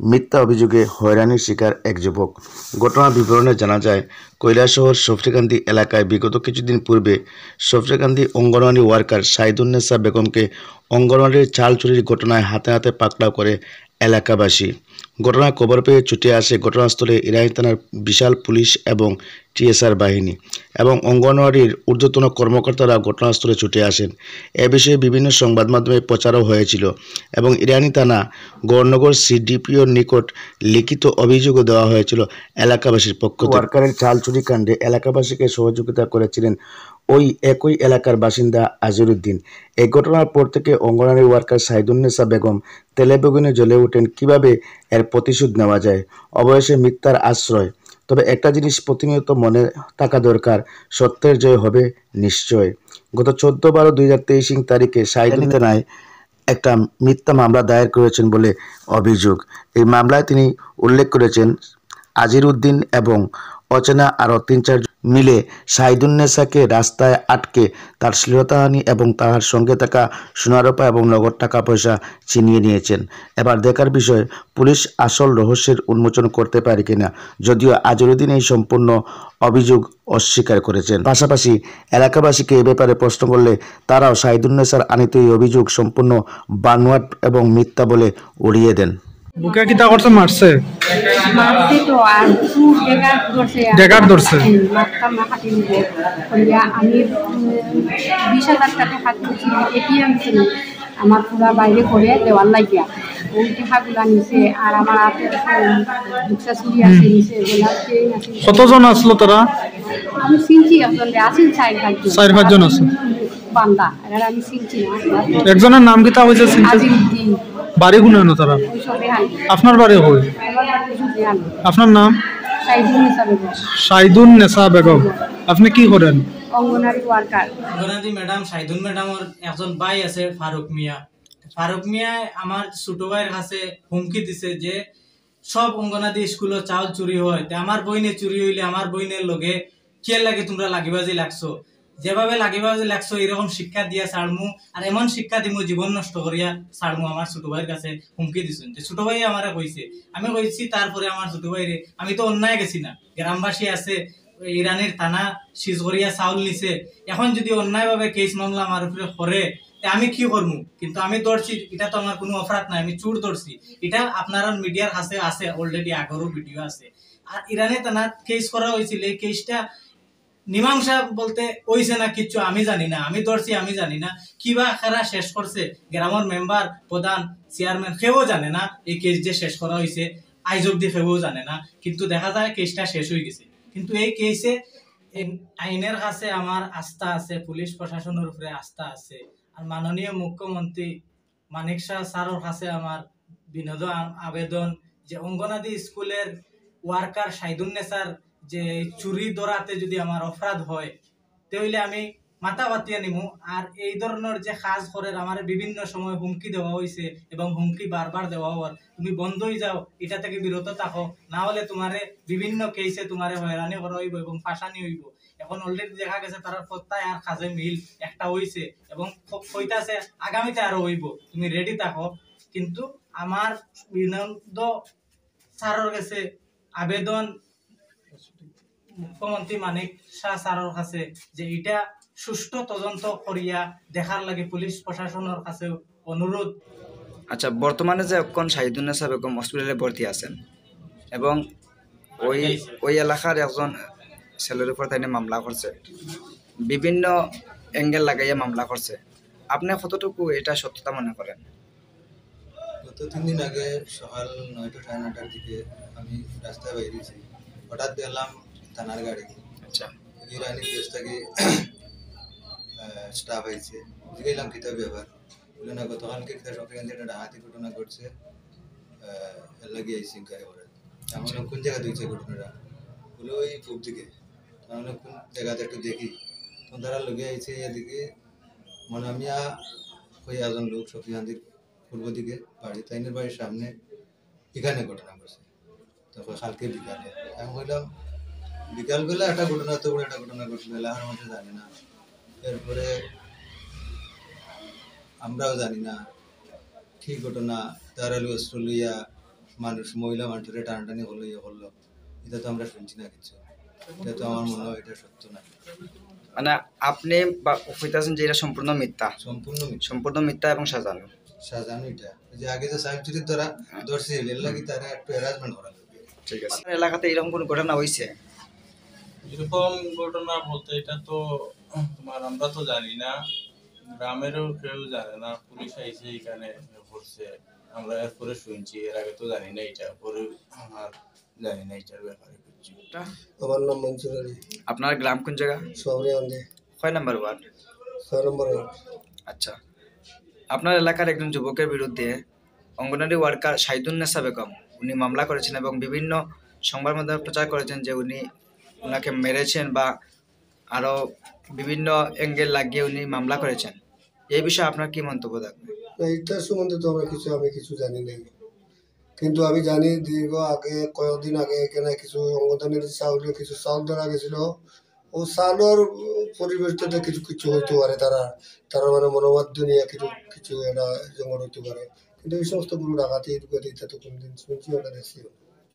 মিথ্যা অভিযোগে হয়রানির শিকার এক যুবক। ঘটনার বিবরণে জানা যায়, কৈলাসহর সফরিকান্দি এলাকায় বিগত কিছুদিন পূর্বে সফরিকান্দি অঙ্গনওয়াড়ি ওয়ার্কার সাইদুন্নেসা বেগমকে অঙ্গনওয়াড়ির চাল চুরির ঘটনায় হাতে হাতে পাকড়াও করে এলাকাবাসী। ঘটনার খবর পেয়ে ছুটে আসে ঘটনাস্থলে ইরানি থানার বিশাল পুলিশ এবং টিএসআর বাহিনী এবং অঙ্গনওয়াড়ির ঊর্ধ্বতন কর্মকর্তারা ঘটনাস্থলে ছুটে আসেন। এ বিষয়ে বিভিন্ন সংবাদ মাধ্যমে প্রচারও হয়েছিল এবং ইরানি থানা গৌরনগর সিডিপিওর নিকট লিখিত অভিযোগও দেওয়া হয়েছিল এলাকাবাসীর পক্ষ থেকে। ওয়ার্কারের চাল চুরি কাণ্ডে এলাকাবাসীকে সহযোগিতা করেছিলেন ওই একই এলাকার বাসিন্দা আজরুদ্দিন। এই ঘটনার পর থেকে অঙ্গনওয়াড়ি ওয়ার্কার সাইদুন্নেসা বেগম তেলেবেগুনে জ্বলে ওঠেন কিভাবে এর প্রতিশোধ নেওয়া যায়। অবশেষে মিথ্যার আশ্রয়। তবে একটা জিনিস প্রতিনিয়ত মনে থাকা দরকার, সত্যের জয় হবে নিশ্চয়। গত 14/12/2023 তারিখে সাইদুন থানায় একটা মিথ্যা মামলা দায়ের করেছেন বলে অভিযোগ। এই মামলায় তিনি উল্লেখ করেছেন আজিরউদ্দিন এবং অচেনা আরও 3-4 মিলে সাইদুন্নেসাকে রাস্তায় আটকে তার শ্লীলতাহানি এবং তার সঙ্গে থাকা সোনারূপা এবং নগদ টাকা পয়সা ছিনিয়ে নিয়েছেন। এবার দেখার বিষয় পুলিশ আসল রহস্যের উন্মোচন করতে পারে কিনা, যদিও আজিরউদ্দিন এই সম্পূর্ণ অভিযোগ অস্বীকার করেছেন। পাশাপাশি এলাকাবাসীকে এ ব্যাপারে প্রশ্ন করলে তারাও সাইদুন্নেসার আনিত এই অভিযোগ সম্পূর্ণ বানোয়াট এবং মিথ্যা বলে উড়িয়ে দেন। বুকে কিতা করছে? মারছে মারছে তো আর ডেকার ধরছে মারতাম না হাতে নিবে আমি 20,000 টাকা হাত করছি এটিএম ছিল আমার পুরা বাইরে করে দেওয়ার লাগিয়া ওই টাকাগুলা নিছে আর আমার হাতে দুটা চুরি আছে নিছে কতজন আসলো তারা? আমি চিনছি আসলে আছেন 4-5 জন আছে বান্দা আর আমি চিনছি না। একজনের নাম কিতা হইছে? আজিরউদ্দিন। বাড়ি গুনানো তারা? আপনার বাড়ি হই? আপনার নাম? সাইদুন্নেসা বেগম। আপনি কি করেন? অঙ্গনওয়াড়ি ওয়ার্কার। অঙ্গনওয়াড়ি ম্যাডাম সাইদুন ম্যাডামের একজন ভাই আছে ফারুক মিয়া। ফারুক মিয়া আমার ছোট ভাইয়ের কাছে হুমকি দিছে যে সব অঙ্গনওয়াড়ি স্কুলে চাউল চুরি হয়, আমার বইনে চুরি হইলে আমার বইনের লগে কে লাগে তোমরা লাগিবাজি লাগছো, যেভাবে লাগিবাজি লাগছো এরকম শিক্ষা দিয়া ছাড়মু আর এমন শিক্ষা দিমু জীবন নষ্ট করিয়া ছাড়মু। আমার ছোট ভাইয়ের কাছে হুমকি দিছেন যে ছোট ভাই আমারে কইছে, আমি কইছি তারপরে আমার ছোট ভাইরে আমি তো অন্যায় গেছি না, গ্রামবাসী আছে ইরানির থানা সিজ করিয়া চাউল নিছে, এখন যদি অন্যায় ভাবে কেস মামলা আমার উপরে করে আমি কি করবো? কিন্তু আমি ধরছি, এটা তো আমার কোনো অপরাধ নাই, আমি চুর ধরছি। এটা আপনারা মিডিয়ার কাছে আছে অলরেডি, আগেরও ভিডিও আছে। আর ইরানি থানা কেস করা হয়েছিল, এই কেসটা মীমাংসা বলতে হইছে না কিছু আমি জানি না, আমি ধরছি আমি জানি না, কিবা খারা শেষ করছে গ্রামের মেম্বার প্রধান চেয়ারম্যান কেউ জানে না এই কেস যে শেষ করা হয়েছে, আইজ অব্দি কেউ জানে না। কিন্তু দেখা যায় কেসটা শেষ হয়ে গেছে। কিন্তু এই কেসে আইনের কাছে আমার আস্থা আছে, পুলিশ প্রশাসনের উপরে আস্থা আছে, আর মাননীয় মুখ্যমন্ত্রী মানিক শাহ স্যারের কাছে আমার বিনোদ আবেদন যে অঙ্গনাদি স্কুলের ওয়ার্কার সাইদুন্নেসার যে চুরি ধরাতে যদি আমার অপরাধ হয় তাহলে আমি মাথা বাতিয়া নিমু। আর এই ধরনের যে কাজ করে আমার বিভিন্ন সময় হুমকি দেওয়া হয়েছে এবং হুমকি বারবার দেওয়া হওয়ার, তুমি বন্ধ হয়ে যাও, এটা থেকে বিরত থাকো, না হলে তোমারে বিভিন্ন কেসে তোমারে হয়রানি করা হইব এবং ফাঁসানি হইব। এখন অলরেডি দেখা গেছে তারা প্রত্যয় আর কাজে মিল একটা হইছে এবং কইতাছে আগামীতে আরো হইব, তুমি রেডি থাকো। কিন্তু আমার বিনোদ স্যারের কাছে আবেদন মুখ্যমন্ত্রী মানিক শাহ স্যারের কাছে যে এটা সুষ্ঠু তদন্ত করিয়া দেখার লাগে পুলিশ প্রশাসনের কাছে অনুরোধ। আচ্ছা, বর্তমানে যে এখন সাইদুন্নেসা বেগম হসপিটালে ভর্তি আছেন এবং ওই এলাকার একজন ছেলের উপর তাই মামলা করছে, বিভিন্ন অ্যাঙ্গেল লাগাইয়া মামলা করছে, আপনি কতটুকু এটা সত্যতা মনে করেন? গত 3 দিন আগে সকাল 9টা 9:30টার দিকে আমি রাস্তায় বেরিয়েছি, হঠাৎ দেখলাম থানার গাড়ি। আচ্ছা, ইরানি দেশ থেকে স্টাফ আইছে, দেখলাম কিতাব ব্যাপার বলে না, গতকালকে কিতাব সকালে একটা ডাকাতি ঘটনা ঘটছে, লাগিয়ে আইসি গায়ে ওরা। আমরা কোন জায়গায় দিয়েছে ঘটনাটা বলে ওই পূব দিকে, আমরা কোন জায়গাতে একটু দেখি, তখন তারা লগে আইছে এদিকে মনামিয়া ওই একজন লোক সফিয়ান্দির পূর্ব দিকে বাড়ি, তাইনের বাড়ির সামনে এখানে ঘটনা ঘটছে। তারপর কালকে বিকালে আমি বললাম বিকালবেলা একটা ঘটনা, তো একটা ঘটনা ঘটছিল, এলাকার মধ্যে জানি না, এরপরে আমরাও জানি না কি ঘটনা। তারা অস্ত্র লইয়া মানুষ মহিলা মানুষের টানাটানি হলো ইয়ে করলো, এটা তো আমরা শুনছি না কিছু। এটা তো আমার মনে হয় এটা সত্য না। মানে আপনি কইতাছেন যে এটা সম্পূর্ণ মিথ্যা, সম্পূর্ণ মিথ্যা এবং সাজানো। সাজানো এটা যে আগে যে সাহেব চুরির দ্বারা ধরছে এর লাগি তারা একটু হ্যারাসমেন্ট করা লাগবে। ঠিক আছে, আপনার এলাকাতে এরকম কোনো ঘটনা হয়েছে? এরকম ঘটনা বলতে এটা তো তোমার আমরা তো জানি না, গ্রামেরও কেউ জানে না, পুলিশ আইসে এখানে করছে, আমরা এরপরে শুনছি, এর আগে তো জানি না এটা, পরে আমার জানি না এটার ব্যাপারে কিছু। আমার নাম মনসুর আলী। আপনার গ্রাম কোন জায়গা? শহরে কয় নাম্বার ওয়ার্ড? 6 নম্বর ওয়ার্ড। আচ্ছা, আপনার এলাকার একজন যুবকের বিরুদ্ধে অঙ্গনওয়াড়ি ওয়ার্কার শাহিদুন্নেসা বেগম উনি মামলা করেছেন এবং বিভিন্ন সংবাদ মাধ্যমে প্রচার করেছেন যে উনি ওনাকে মেরেছেন বা আরো বিভিন্ন অ্যাঙ্গেল লাগিয়ে উনি মামলা করেছেন। এই বিষয়ে আপনার কি মন্তব্য থাকবে? এইটার সম্বন্ধে তো আমি কিছু জানি নাই, কিন্তু আমি জানি দীর্ঘ আগে কয়েকদিন আগে এখানে কিছু অঙ্গনওয়াড়ির কিছু চাউল ধরা গেছিল। ও চাউলের পরিবর্তে কিছু হইতে পারে, তারা মানে মনোবাধ্য নিয়ে কিছু একটা জঙ্গল হইতে পারে, কিন্তু এই সমস্ত কোনো ডাকাতি এটা তো কোনদিন শুনছি ওটা দেখছি।